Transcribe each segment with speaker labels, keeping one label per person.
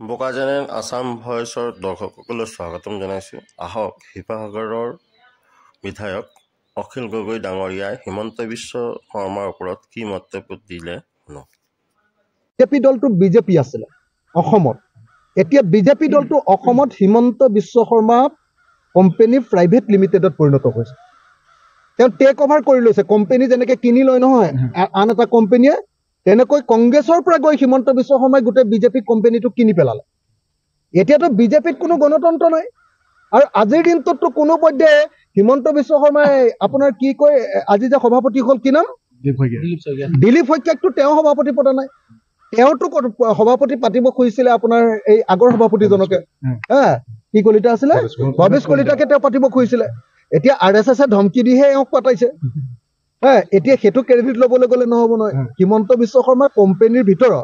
Speaker 1: বোকাজানেন আসাম ভয়েচৰ দৰ্শকসকলক স্বাগতম জনাইছোঁ। আহক শিৱসাগৰৰ বিধায়ক অখিল গগৈ ডাঙৰীয়াই হিমন্ত বিশ্ব শৰ্মাৰ ওপৰত কি মন্তব্য দিলে শুনক।
Speaker 2: বিজেপি দলটো বিজেপি আছিলে অসমত, এতিয়া বিজেপি দলটো অসমত হিমন্ত বিশ্ব শৰ্মা কোম্পানী প্ৰাইভেট লিমিটেডত পৰিণত হৈছে। তেওঁ টেক অভাৰ কৰি লৈছে, কোম্পানী যেনেকৈ কিনি লয় নহয় আন এটা কোম্পানীয়ে, তেনেকৈ কংগ্ৰেছৰ পৰা গৈ হিমন্ত বিশ্ব শৰ্মাই গোটেই বিজেপি কোম্পানীটো কিনি পেলালে। এতিয়াতো বিজেপিত কোনো গণতন্ত্ৰ নাই, আৰু আজিৰ দিনটোততো কোনো পধ্যে হিমন্ত বিশ্ব শৰ্মাই আপোনাৰ কি কয়, আজি যে সভাপতি হ'ল, কি নাম, দিলীপ শইকীয়াকতো তেওঁ সভাপতি পতা নাই। তেওঁতো সভাপতি পাতিব খুজিছিলে আপোনাৰ এই আগৰ সভাপতিজনকে, কি কলিতা আছিলে, ভৱেশ কলিতাকে তেওঁ পাতিব খুজিছিলে। এতিয়া RSSে ধমকি দিহে এওঁক পাতাইছে। এতিয়া সেইটো ক্ৰেডিট ল'বলৈ গ'লে নহ'ব নহয়। হিমন্ত বিশ্ব শৰ্মাৰ কোম্পানীৰ ভিতৰত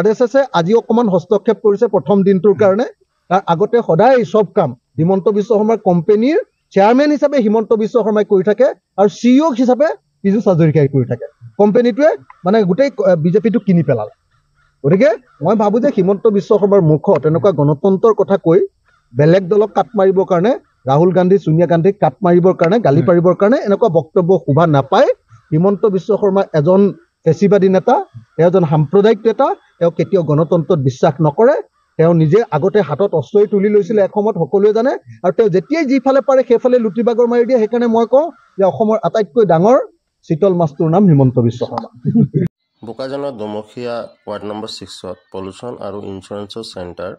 Speaker 2: RSSে আজি অকণমান হস্তক্ষেপ কৰিছে প্ৰথম দিনটোৰ কাৰণে। তাৰ আগতে সদায় চব কাম হিমন্ত বিশ্ব শৰ্মাৰ কোম্পানীৰ চেয়াৰমেন হিচাপে হিমন্ত বিশ্ব শৰ্মাই কৰি থাকে, আৰু CEO হিচাপে পীযুষ হাজৰিকাই কৰি থাকে। কোম্পানীটোৱে মানে গোটেই বিজেপিটো কিনি পেলালে। গতিকে মই ভাবোঁ যে হিমন্ত বিশ্ব শৰ্মাৰ মুখত এনেকুৱা গণতন্ত্ৰৰ কথা কৈ বেলেগ দলক কাট মাৰিবৰ কাৰণে, ৰাহুল গান্ধী সোনিয়া গান্ধীক কাট মাৰিবৰ কাৰণে, গালি পাৰিবৰ কাৰণে এনেকুৱা বক্তব্য শোভা নাপায়। হিমন্ত বিশ্ব শৰ্মা এজন ফেচিবাদী নেতা, তেওঁ এজন সাম্প্ৰদায়িক নেতা, তেওঁ কেতিয়াও গণতন্ত্ৰত বিশ্বাস নকৰে। তেওঁ নিজে আগতে হাতত অস্ত্ৰই তুলি লৈছিলে এসময়ত, সকলোৱে জানে, আৰু তেওঁ যেতিয়াই যিফালে পাৰে সেইফালে লুটিবাগৰ মাৰি দিয়ে। সেইকাৰণে মই কওঁ যে অসমৰ আটাইতকৈ ডাঙৰ চিতল মাছটোৰ নাম Himanta Biswa Sarma.
Speaker 1: বোকাজানৰ দমুখীয়া ward number 6ত pollution আৰু ইঞ্চুৰেঞ্চৰ চেণ্টাৰ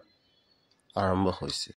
Speaker 1: আৰম্ভ হৈছে।